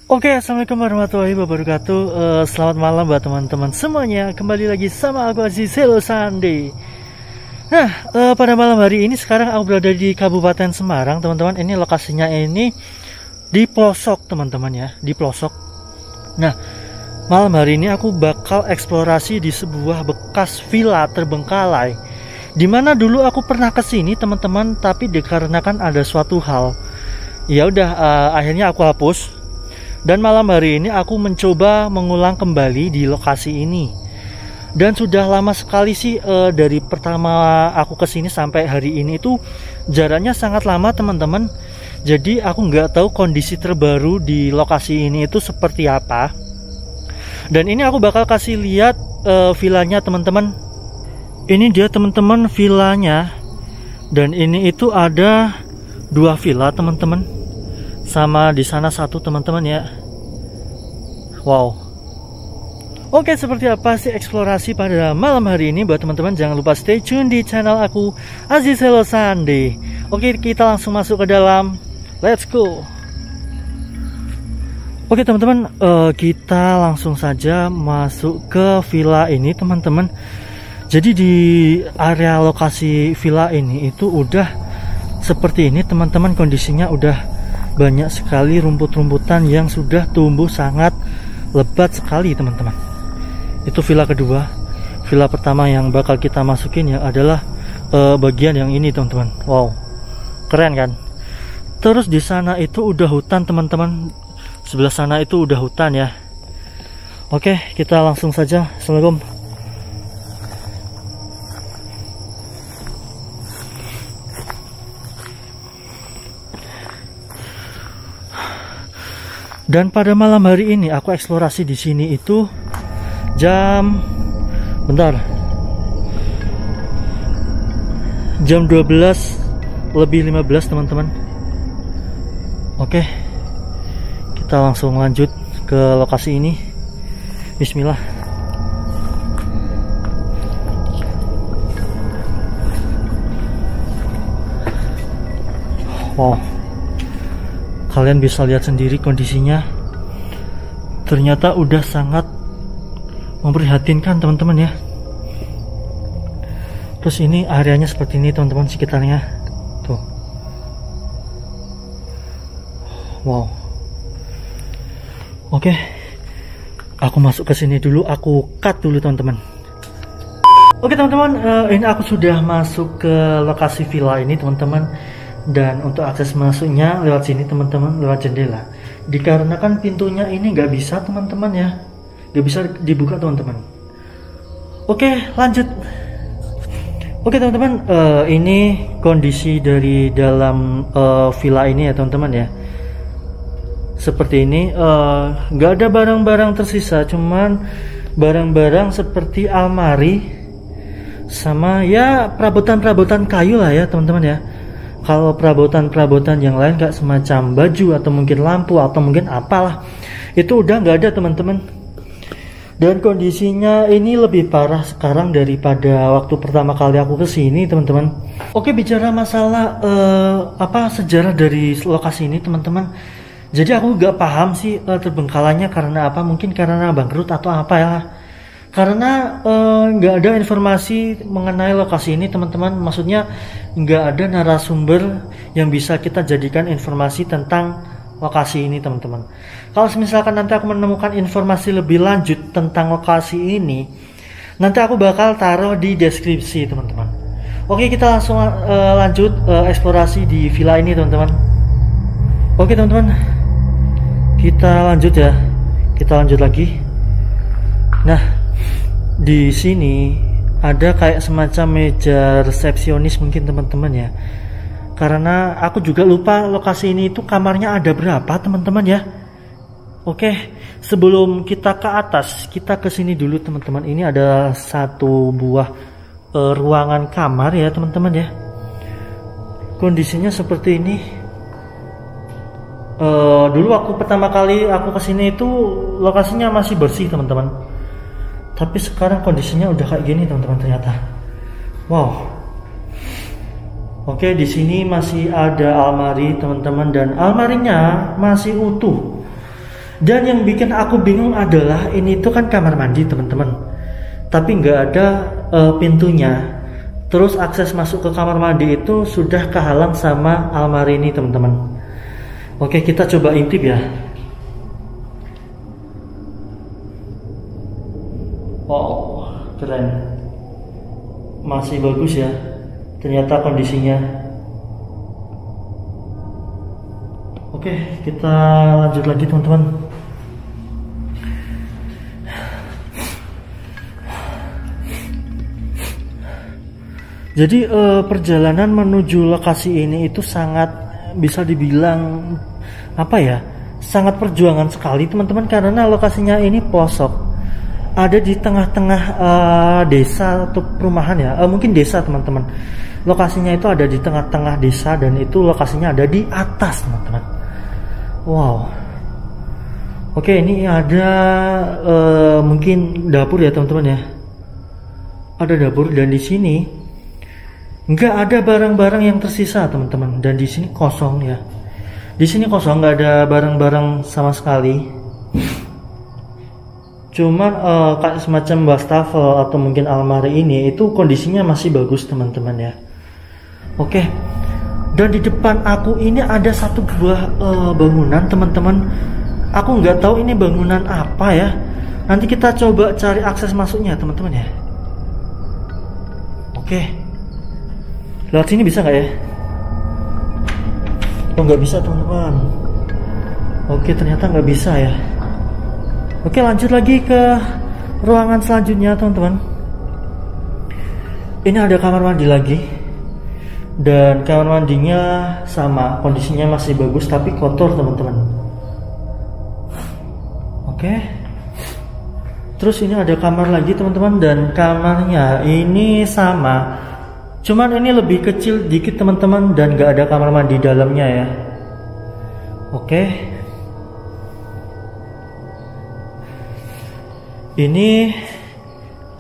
Oke, assalamualaikum warahmatullahi wabarakatuh. Selamat malam buat teman-teman semuanya. Kembali lagi sama aku Aziz Hello Sunday. Nah, pada malam hari ini sekarang aku berada di Kabupaten Semarang, teman-teman. Ini lokasinya ini di pelosok, teman-teman ya, di pelosok. Nah, malam hari ini aku bakal eksplorasi di sebuah bekas villa terbengkalai. Dimana dulu aku pernah kesini, teman-teman, tapi dikarenakan ada suatu hal, ya udah, akhirnya aku hapus. Dan malam hari ini aku mencoba mengulang kembali di lokasi ini. Dan sudah lama sekali sih, dari pertama aku kesini sampai hari ini itu jaraknya sangat lama, teman-teman. Jadi aku nggak tahu kondisi terbaru di lokasi ini itu seperti apa. Dan ini aku bakal kasih lihat villanya, teman-teman. Ini dia, teman-teman, villanya. Dan ini itu ada 2 villa, teman-teman. Sama di sana 1, teman-teman ya. Wow. Oke, seperti apa sih eksplorasi pada malam hari ini? Buat teman-teman jangan lupa stay tune di channel aku Aziz Hello Sunday. Oke, kita langsung masuk ke dalam. Let's go. Oke, teman-teman, kita langsung saja masuk ke villa ini, teman-teman. Jadi di area lokasi villa ini itu udah seperti ini, teman-teman. Kondisinya udah banyak sekali rumput-rumputan yang sudah tumbuh sangat lebat sekali, teman-teman. Itu villa kedua. Villa pertama yang bakal kita masukin ya adalah bagian yang ini, teman-teman. Wow, keren kan? Terus di sana itu udah hutan, teman-teman. Sebelah sana itu udah hutan ya. Oke, kita langsung saja. Assalamualaikum. Dan pada malam hari ini aku eksplorasi di sini itu jam 12:15, teman-teman. Oke, kita langsung lanjut ke lokasi ini. Bismillah. Wow, kalian bisa lihat sendiri kondisinya. Ternyata udah sangat memprihatinkan, teman-teman ya. Terus ini areanya seperti ini, teman-teman, sekitarnya. Tuh. Wow. Oke. Aku masuk ke sini dulu, aku cut dulu, teman-teman. Oke, teman-teman, ini aku sudah masuk ke lokasi villa ini, teman-teman. Dan untuk akses masuknya lewat sini, teman-teman, lewat jendela. Dikarenakan pintunya ini nggak bisa, teman-teman ya, nggak bisa dibuka, teman-teman. Oke, lanjut. Oke, teman-teman, ini kondisi dari dalam villa ini ya, teman-teman ya. Seperti ini, nggak ada barang-barang tersisa, cuman barang-barang seperti almari sama ya perabotan-perabotan kayu lah ya, teman-teman ya. Kalau perabotan-perabotan yang lain kayak semacam baju atau mungkin lampu atau mungkin apalah, itu udah nggak ada, teman-teman. Dan kondisinya ini lebih parah sekarang daripada waktu pertama kali aku kesini, teman-teman. Oke, bicara masalah sejarah dari lokasi ini, teman-teman. Jadi aku nggak paham sih terbengkalainya karena apa? Mungkin karena bangkrut atau apa ya? Karena nggak ada informasi mengenai lokasi ini, teman-teman. Maksudnya nggak ada narasumber yang bisa kita jadikan informasi tentang lokasi ini, teman-teman. Kalau misalkan nanti aku menemukan informasi lebih lanjut tentang lokasi ini, nanti aku bakal taruh di deskripsi, teman-teman. Oke, kita langsung lanjut eksplorasi di villa ini, teman-teman. Oke, teman-teman, kita lanjut ya. Kita lanjut lagi. Nah, di sini ada kayak semacam meja resepsionis mungkin, teman-teman ya. Karena aku juga lupa lokasi ini itu kamarnya ada berapa, teman-teman ya. Oke, sebelum kita ke atas, kita ke sini dulu, teman-teman. Ini ada satu buah ruangan kamar ya, teman-teman ya. Kondisinya seperti ini. Dulu waktu pertama kali aku kesini itu lokasinya masih bersih, teman-teman. Tapi sekarang kondisinya udah kayak gini, teman-teman, ternyata. Wow. Oke, di sini masih ada almari, teman-teman, dan almarinya masih utuh. Dan yang bikin aku bingung adalah ini tuh kan kamar mandi teman-teman, tapi nggak ada pintunya. Terus akses masuk ke kamar mandi itu sudah kehalang sama almari ini teman-teman. Oke, kita coba intip ya. Wow, keren, masih bagus ya ternyata kondisinya. Oke, kita lanjut lagi teman-teman. Jadi perjalanan menuju lokasi ini itu sangat bisa dibilang apa ya, sangat perjuangan sekali teman-teman, karena lokasinya ini pelosok, ada di tengah-tengah desa atau perumahan ya, mungkin desa teman-teman. Lokasinya itu ada di tengah-tengah desa dan itu lokasinya ada di atas teman-teman. Wow. Oke, ini ada mungkin dapur ya teman-teman ya. Ada dapur dan di sini nggak ada barang-barang yang tersisa teman-teman, dan di sini kosong ya. Di sini kosong, nggak ada barang-barang sama sekali. Cuman kayak semacam wastafel atau mungkin almari ini itu kondisinya masih bagus teman-teman ya. Oke. Dan di depan aku ini ada satu buah bangunan teman-teman. Aku nggak tahu ini bangunan apa ya. Nanti kita coba cari akses masuknya teman-teman ya. Oke. Lewat sini bisa nggak ya? Oh, nggak bisa teman-teman. Oke, ternyata nggak bisa ya. Oke, lanjut lagi ke ruangan selanjutnya teman-teman. Ini ada kamar mandi lagi. Dan kamar mandinya sama, kondisinya masih bagus tapi kotor teman-teman. Oke. Terus ini ada kamar lagi teman-teman, dan kamarnya ini sama, cuman ini lebih kecil dikit teman-teman, dan gak ada kamar mandi dalamnya ya. Oke. Ini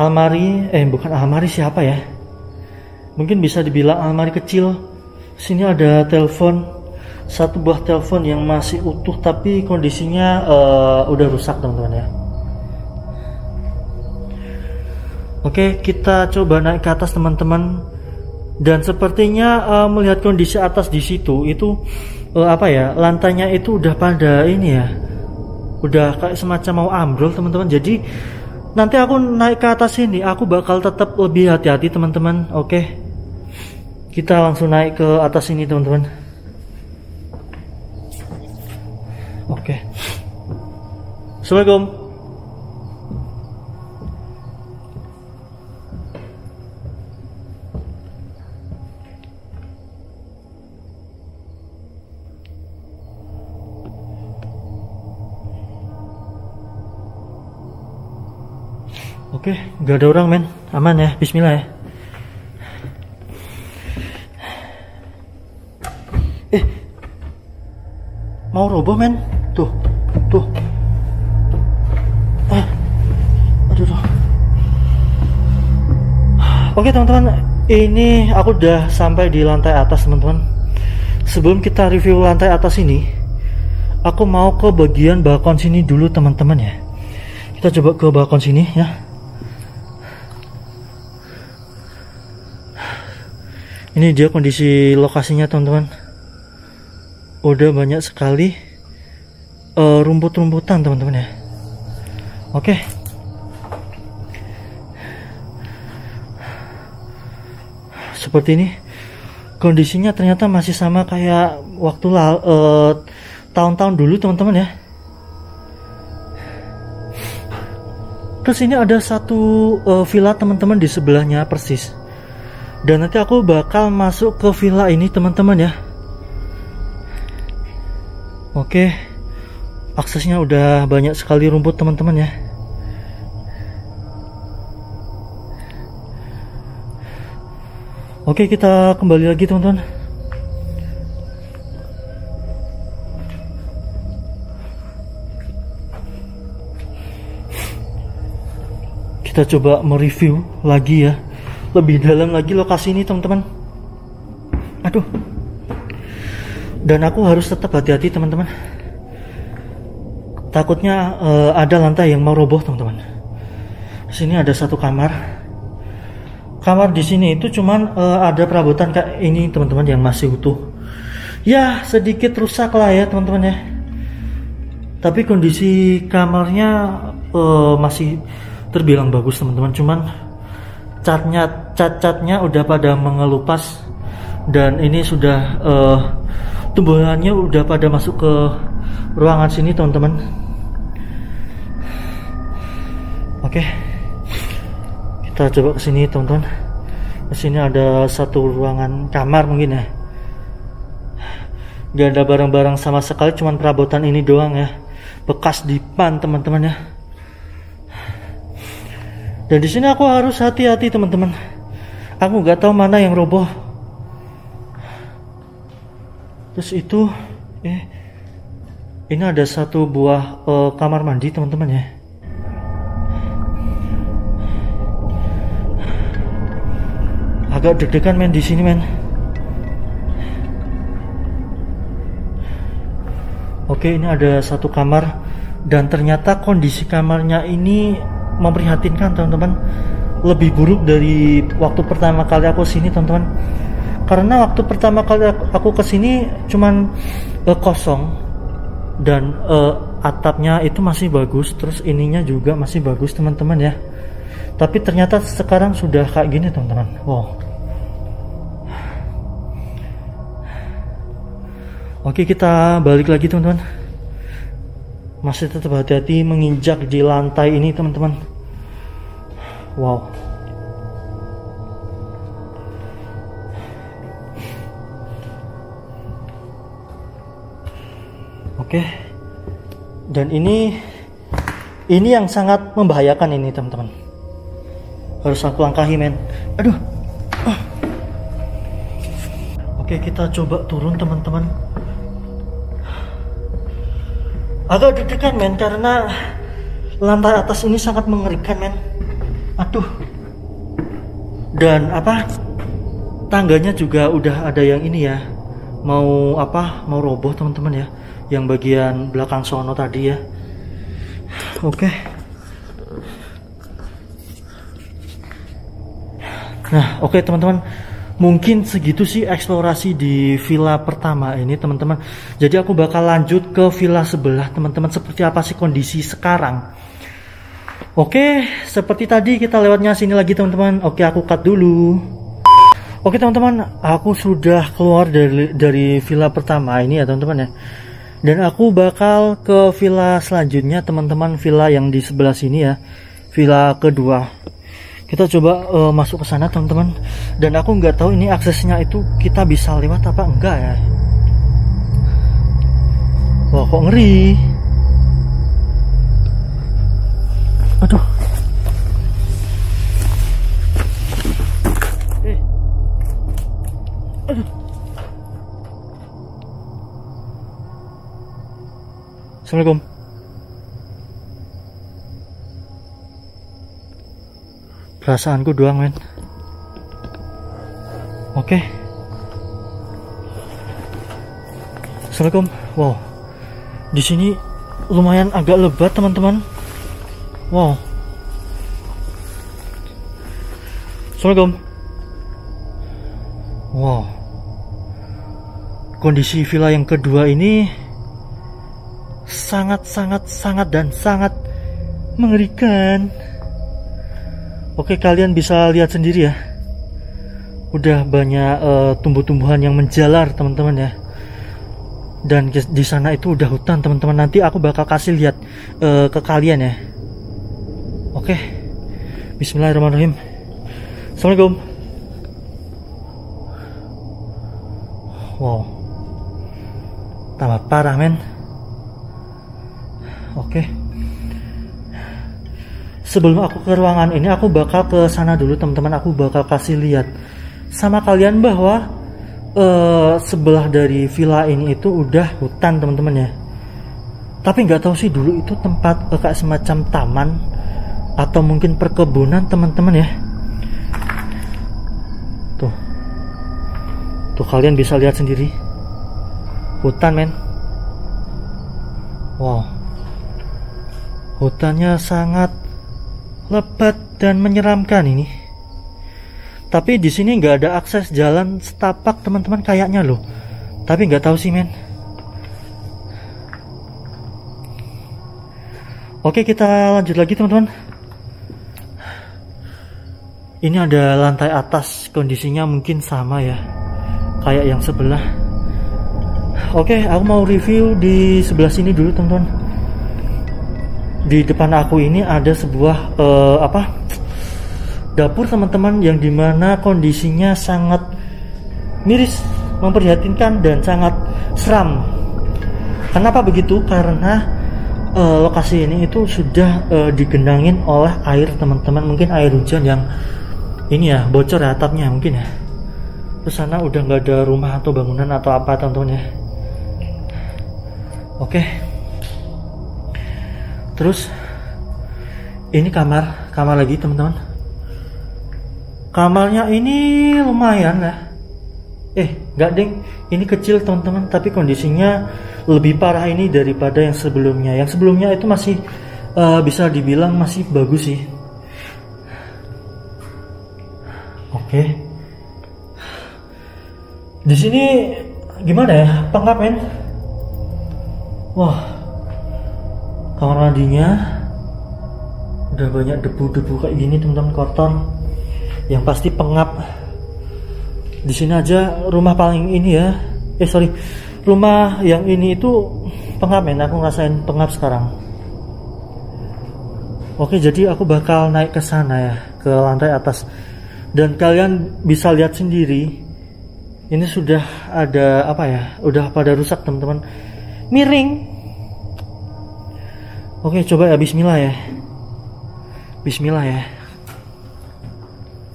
almari, bukan almari, siapa ya? Mungkin bisa dibilang almari kecil. Sini ada telepon, satu buah telepon yang masih utuh tapi kondisinya udah rusak teman-teman ya. Oke, kita coba naik ke atas teman-teman. Dan sepertinya melihat kondisi atas di situ itu apa ya, lantainya itu udah pada ini ya, udah kayak semacam mau ambrol teman-teman. Jadi nanti aku naik ke atas ini aku bakal tetap lebih hati-hati teman-teman. Oke. Kita langsung naik ke atas ini teman-teman. Oke. Assalamualaikum. Oke, nggak ada orang men, aman ya, bismillah ya. Mau roboh men, tuh. Aduh. Oke teman-teman, ini aku udah sampai di lantai atas teman-teman. Sebelum kita review lantai atas ini, aku mau ke bagian balkon sini dulu teman-teman ya. Kita coba ke balkon sini ya. Ini dia kondisi lokasinya teman-teman. Udah banyak sekali rumput-rumputan teman-teman ya. Oke. Seperti ini kondisinya, ternyata masih sama kayak waktu tahun-tahun dulu teman-teman ya. Terus ini ada satu villa teman-teman di sebelahnya persis. Dan nanti aku bakal masuk ke villa ini teman-teman ya. Oke, aksesnya udah banyak sekali rumput teman-teman ya. Oke, kita kembali lagi teman-teman. Kita coba mereview lagi ya, lebih dalam lagi lokasi ini teman-teman. Aduh. Dan aku harus tetap hati-hati teman-teman. Takutnya ada lantai yang mau roboh teman-teman. Di sini ada satu kamar. Kamar di sini itu cuman ada perabotan kayak ini teman-teman yang masih utuh. Ya sedikit rusak lah ya teman-teman ya. Tapi kondisi kamarnya masih terbilang bagus teman-teman. Cuman cat-catnya udah pada mengelupas dan ini sudah tumbuhannya udah pada masuk ke ruangan sini teman-teman. Oke, kita coba ke sini teman-teman. Di sini ada satu ruangan kamar mungkin ya. Gak ada barang-barang sama sekali, cuman perabotan ini doang ya. Bekas dipan teman-teman ya. Dan di sini aku harus hati-hati teman-teman. Aku nggak tahu mana yang roboh. Terus itu, ini ada satu buah kamar mandi teman-teman ya. Agak deg-degan men di sini men. Oke, ini ada satu kamar dan ternyata kondisi kamarnya ini memprihatinkan teman-teman. Lebih buruk dari waktu pertama kali aku sini teman-teman. Karena waktu pertama kali aku kesini cuman kosong dan atapnya itu masih bagus, terus ininya juga masih bagus teman-teman ya. Tapi ternyata sekarang sudah kayak gini teman-teman. Wow. Oke, kita balik lagi teman-teman. Masih tetap hati-hati menginjak di lantai ini teman-teman. Wow. Oke. Dan ini yang sangat membahayakan ini teman-teman. Harus aku langkahi men. Aduh. Oke, kita coba turun teman-teman. Agak deg-degan men karena lantai atas ini sangat mengerikan men. Aduh. Dan tangganya juga udah ada yang ini ya. Mau roboh teman-teman ya. Yang bagian belakang sono tadi ya. Oke. Nah, oke teman-teman. Mungkin segitu sih eksplorasi di villa pertama ini teman-teman. Jadi aku bakal lanjut ke villa sebelah teman-teman. Seperti apa sih kondisi sekarang. Oke, seperti tadi kita lewatnya sini lagi teman-teman. Oke, aku cut dulu. Oke teman-teman, aku sudah keluar dari villa pertama ini ya teman-teman ya. Dan aku bakal ke villa selanjutnya teman-teman. Villa yang di sebelah sini ya. Villa kedua. Kita coba masuk ke sana teman-teman. Dan aku nggak tahu ini aksesnya itu kita bisa lewat apa enggak ya. Wah, kok ngeri. Aduh. Aduh. Assalamualaikum. Perasaanku doang men. Oke. Assalamualaikum. Wow. Di sini lumayan agak lebat teman-teman. Wow. Assalamualaikum. Wow. Kondisi villa yang kedua ini sangat dan sangat mengerikan. Oke, kalian bisa lihat sendiri ya. Udah banyak tumbuh-tumbuhan yang menjalar teman-teman ya. Dan di sana itu udah hutan teman-teman. Nanti aku bakal kasih lihat ke kalian ya. Oke. Bismillahirrahmanirrahim. Assalamualaikum. Wow. Tambah parah men. Oke. Sebelum aku ke ruangan ini, aku bakal ke sana dulu teman-teman. Aku bakal kasih lihat sama kalian bahwa sebelah dari villa ini itu udah hutan teman-teman ya. Tapi nggak tahu sih dulu itu tempat kayak semacam taman atau mungkin perkebunan teman-teman ya. Tuh kalian bisa lihat sendiri. Hutan men. Wow. Hutannya sangat lebat dan menyeramkan ini. Tapi di sini nggak ada akses jalan setapak teman-teman kayaknya loh. Tapi nggak tahu sih men. Oke, kita lanjut lagi teman-teman. Ini ada lantai atas, kondisinya mungkin sama ya kayak yang sebelah. Oke, aku mau review di sebelah sini dulu teman-teman. Di depan aku ini ada sebuah dapur teman-teman, yang dimana kondisinya sangat miris, memprihatinkan dan sangat seram. Kenapa begitu? Karena lokasi ini itu sudah digenangin oleh air teman-teman. Mungkin air hujan yang ini ya, bocor ya atapnya mungkin ya. Terus sana udah nggak ada rumah atau bangunan atau apa teman-teman ya. Oke. Terus ini kamar lagi teman-teman. Kamarnya ini lumayan ya. Nggak deng, ini kecil teman-teman, tapi kondisinya lebih parah ini daripada yang sebelumnya. Yang sebelumnya itu masih bisa dibilang masih bagus sih. Oke. Di sini gimana ya? Pengap men. Wah. Kamar mandinya udah banyak debu-debu kayak gini teman-teman, kotor. Yang pasti pengap. Di sini aja rumah paling ini ya. Rumah yang ini itu pengap men. Aku ngerasain pengap sekarang. Oke, jadi aku bakal naik ke sana ya, ke lantai atas. Dan kalian bisa lihat sendiri, ini sudah ada apa ya? Udah pada rusak teman-teman. Miring. Oke, coba ya, bismillah ya. Bismillah ya.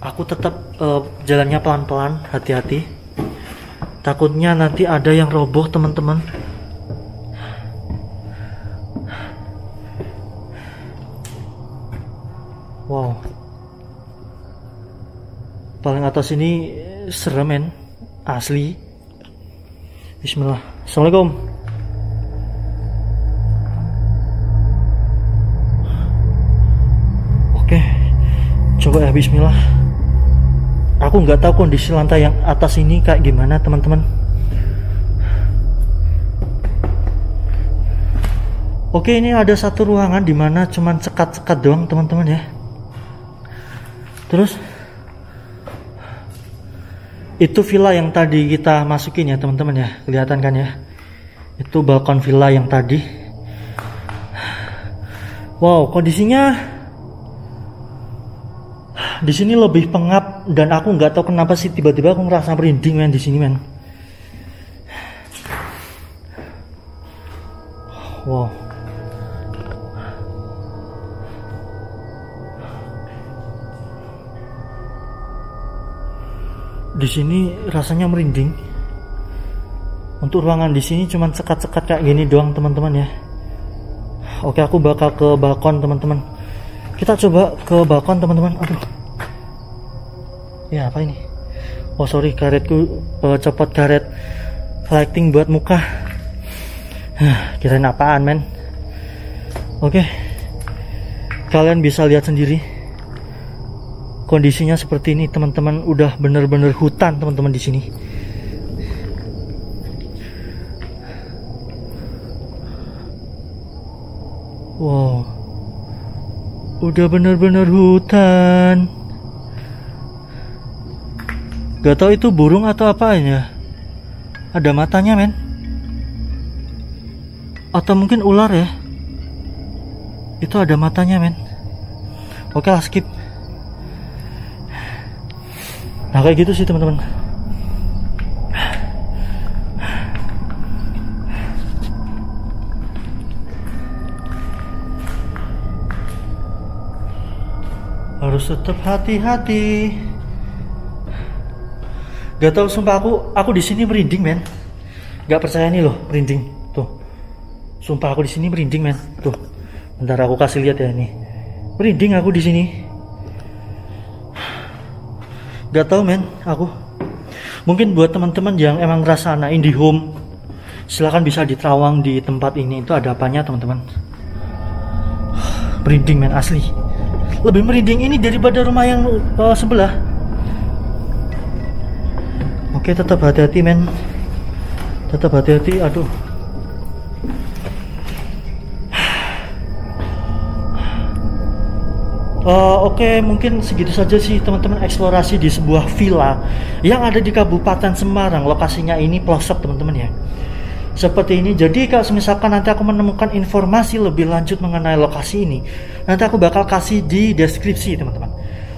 Aku tetap jalannya pelan-pelan, hati-hati. Takutnya nanti ada yang roboh teman-teman. Wow. Paling atas ini serem men, asli. Bismillah. Assalamualaikum. Oke, coba ya, bismillah. Aku nggak tahu kondisi lantai yang atas ini kayak gimana teman-teman. Oke, ini ada satu ruangan dimana cuman sekat-sekat doang teman-teman ya. Terus itu villa yang tadi kita masukin ya teman-teman ya, kelihatan kan ya? Itu balkon villa yang tadi. Wow, kondisinya di sini lebih pengap, dan aku nggak tahu kenapa sih tiba-tiba aku ngerasa merinding men di sini men. Wow. Di sini rasanya merinding. Untuk ruangan di sini cuman sekat-sekat kayak gini doang teman-teman ya. Oke, aku bakal ke balkon teman-teman. Kita coba ke balkon teman-teman. Aduh. Ya apa ini? Oh sorry, karetku copot karet lighting buat muka. Kirain apaan men. Oke, kalian bisa lihat sendiri kondisinya seperti ini teman-teman. Udah bener-bener hutan teman-teman di sini. Wow, udah bener-bener hutan. Gak tahu itu burung atau apanya. Ada matanya men. Atau mungkin ular ya. Itu ada matanya men. Oke lah, skip. Nah kayak gitu sih teman-teman. Harus tetap hati-hati. Gak tau sumpah, aku di sini merinding men. Gak percaya nih loh, merinding tuh. Sumpah aku di sini merinding men. Tuh, bentar aku kasih lihat ya ini. Merinding aku di sini. Gak tau men, aku. Mungkin buat teman-teman yang emang ngerasa anak indie home, silahkan bisa diterawang di tempat ini. Itu ada apanya teman-teman. merinding men, asli. Lebih merinding ini daripada rumah yang sebelah. Oke, tetap hati-hati men. Tetap hati-hati, aduh. Oke, mungkin segitu saja sih teman-teman eksplorasi di sebuah villa yang ada di Kabupaten Semarang. Lokasinya ini pelosok teman-teman ya. Seperti ini. Jadi kalau misalkan nanti aku menemukan informasi lebih lanjut mengenai lokasi ini, nanti aku bakal kasih di deskripsi teman-teman.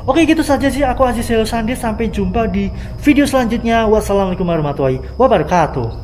Oke, gitu saja sih. Aku Aziz Sandi. Sampai jumpa di video selanjutnya. Wassalamualaikum warahmatullahi wabarakatuh.